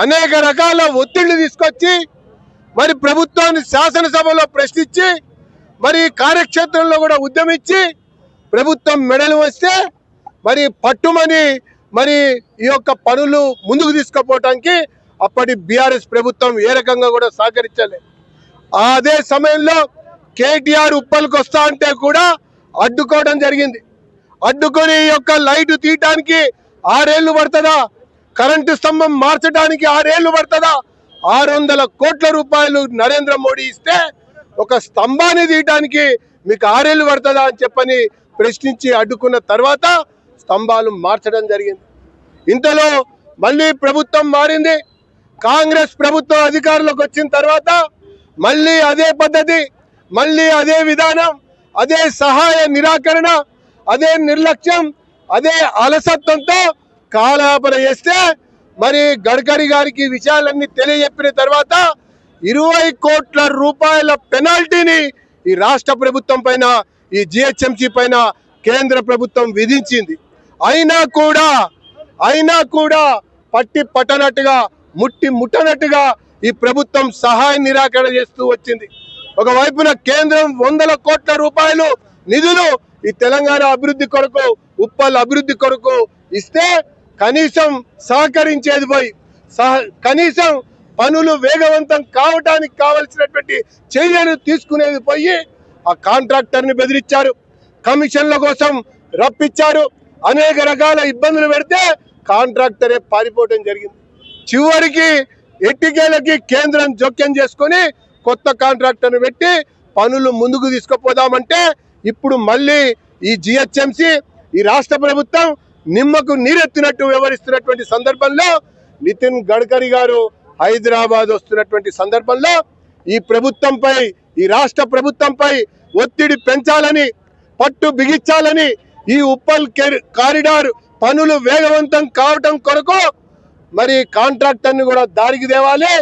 అనేక రకాల ఒత్తిళ్లు తీసుకొచ్చి మరి ప్రభుత్వాన్ని శాసనసభలో ప్రశ్నించి మరి కార్యక్షేత్రంలో కూడా ఉద్యమించి ప్రభుత్వం మెడలు వస్తే మరి పట్టుమని మరి ఈ యొక్క పనులు ముందుకు తీసుకుపోవటానికి అప్పటి బీఆర్ఎస్ ప్రభుత్వం ఏ రకంగా కూడా సహకరించలేదు. అదే సమయంలో కేటీఆర్ ఉప్పల్కి వస్తా అంటే కూడా అడ్డుకోవడం జరిగింది. అడ్డుకొని ఈ యొక్క లైట్ తీయటానికి 6 ఏళ్లు పడుతుందా, కరెంటు స్తంభం మార్చడానికి 6 ఏళ్లు పడుతుందా, 600 కోట్ల రూపాయలు నరేంద్ర మోడీ ఇస్తే ఒక స్తంభాన్ని తీయటానికి మీకు 6 ఏళ్లు పడుతుందా అని చెప్పని ప్రశ్నించి అడ్డుకున్న తర్వాత స్తంభాలు మార్చడం జరిగింది. ఇంతలో మళ్ళీ ప్రభుత్వం మారింది. కాంగ్రెస్ ప్రభుత్వం అధికారంలోకి వచ్చిన తర్వాత మళ్ళీ అదే పద్ధతి, మళ్ళీ అదే విధానం, అదే సహాయ నిరాకరణ, అదే నిర్లక్ష్యం, అదే అలసత్వంతో కాలయాపన చేస్తే మరి గడ్కరీ గారికి విషయాలన్నీ తెలియజెప్పిన తర్వాత 20 కోట్ల రూపాయల పెనాల్టీని ఈ రాష్ట్ర ప్రభుత్వం పైన, ఈ జిహెచ్ఎంసీ పైన కేంద్ర ప్రభుత్వం విధించింది. అయినా కూడా పట్టి పట్టనట్టుగా, ముట్టి ముట్టనట్టుగా ఈ ప్రభుత్వం సహాయ నిరాకరణ చేస్తూ వచ్చింది. ఒకవైపున కేంద్రం 100 కోట్ల రూపాయలు నిధులు ఈ తెలంగాణ అభివృద్ధి కొరకు, ఉప్పల్ అభివృద్ధి కొరకు ఇస్తే కనీసం సహకరించేది పోయి, కనీసం పనులు వేగవంతం కావడానికి కావలసినటువంటి చర్యలు తీసుకునేది పోయి ఆ కాంట్రాక్టర్ని బెదిరించారు, కమిషన్ల కోసం రప్పించారు, అనేక రకాల ఇబ్బందులు పెడితే కాంట్రాక్టరే పారిపోవడం జరిగింది. చివరికి ఎట్టికేలకి కేంద్రం జోక్యం చేసుకొని కొత్త కాంట్రాక్టర్ని పెట్టి పనులు ముందుకు తీసుకుపోదామంటే ఇప్పుడు మళ్ళీ ఈ జిహెచ్ఎంసీ, ఈ రాష్ట్ర ప్రభుత్వం నిమ్మకు నీరెత్తినట్టు వ్యవహరిస్తున్నటువంటి సందర్భంలో నితిన్ గడ్కరీ గారు హైదరాబాద్ వస్తున్నటువంటి సందర్భంలో ఈ ప్రభుత్వంపై, ఈ రాష్ట్ర ప్రభుత్వంపై ఒత్తిడి పెంచాలని, పట్టు బిగించాలని, ఈ ఉప్పల్ కారిడార్ పనులు వేగవంతం కావటం కొరకు మరి కాంట్రాక్టర్ని కూడా దారికి తేవాలి,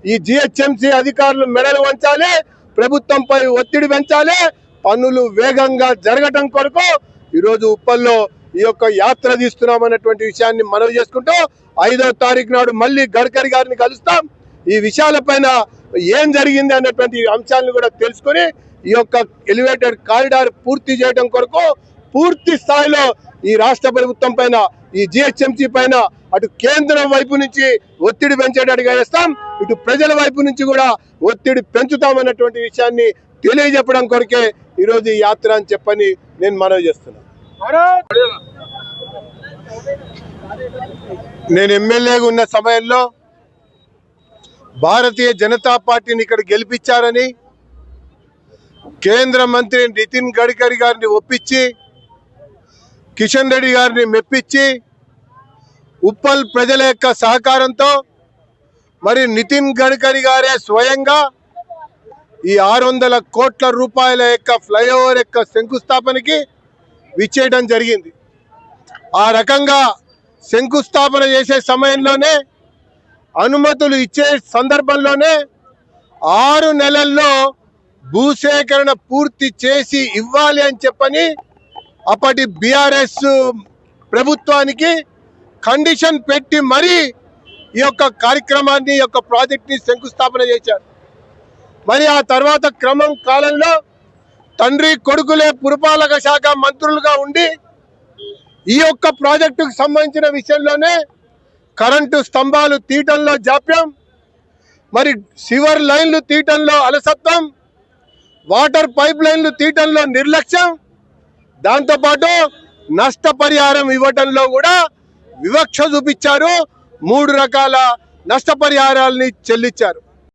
ఈ జిహెచ్ఎంసీ అధికారులు మెడలు వంచాలి, ప్రభుత్వంపై ఒత్తిడి పెంచాలి, పనులు వేగంగా జరగటం కొరకు ఈరోజు ఉప్పల్లో ఈ యొక్క యాత్ర తీస్తున్నామన్నటువంటి విషయాన్ని మనవి చేసుకుంటూ 5వ తారీఖు నాడు మళ్ళీ గడ్కరీ గారిని కలుస్తాం. ఈ విషయాలపైన ఏం జరిగింది అన్నటువంటి అంశాలను కూడా తెలుసుకొని ఈ యొక్క ఎలివేటెడ్ కారిడార్ పూర్తి చేయడం కొరకు పూర్తి స్థాయిలో ఈ రాష్ట్ర ప్రభుత్వం పైన, ఈ జిహెచ్ఎంసీ పైన అటు కేంద్రం వైపు నుంచి ఒత్తిడి పెంచేటట్టుగా చేస్తాం, ఇటు ప్రజల వైపు నుంచి కూడా ఒత్తిడి పెంచుతామన్నటువంటి విషయాన్ని తెలియజెప్పడం కొరకే ఈరోజు ఈ యాత్ర అని చెప్పని నేను మనవి చేస్తున్నాను. నేను ఎమ్మెల్యేగా ఉన్న సమయంలో భారతీయ జనతా పార్టీని ఇక్కడ గెలిపించారని కేంద్ర మంత్రి నితిన్ గడ్కరీ గారిని ఒప్పించి, కిషన్ రెడ్డి గారిని మెప్పించి, ఉప్పల్ ప్రజల యొక్క సహకారంతో మరి నితిన్ గడ్కరీ గారే స్వయంగా ఈ 600 కోట్ల రూపాయల యొక్క ఫ్లైఓవర్ యొక్క శంకుస్థాపనకి విచ్చేయడం జరిగింది. ఆ రకంగా శంకుస్థాపన చేసే సమయంలోనే, అనుమతులు ఇచ్చే సందర్భంలోనే 6 నెలల్లో భూసేకరణ పూర్తి చేసి ఇవ్వాలి అని చెప్పని అప్పటి బీఆర్ఎస్ ప్రభుత్వానికి కండిషన్ పెట్టి మరీ ఈ యొక్క కార్యక్రమాన్ని, ఈ యొక్క ప్రాజెక్ట్ని శంకుస్థాపన చేశారు. మరి ఆ తర్వాత క్రమం కాలంలో తండ్రి కొడుకులే పురపాలక శాఖ మంత్రులుగా ఉండి ఈ యొక్క ప్రాజెక్టుకు సంబంధించిన విషయంలోనే కరెంటు స్తంభాలు తీయటంలో జాప్యం, మరి సివర్ లైన్లు తీయటంలో అలసత్వం, వాటర్ పైప్ లైన్లు తీయటంలో నిర్లక్ష్యం, దాంతోపాటు నష్టపరిహారం ఇవ్వటంలో కూడా వివక్ష చూపించారు. 3 రకాల నష్టపరిహారాలని చెల్లించారు.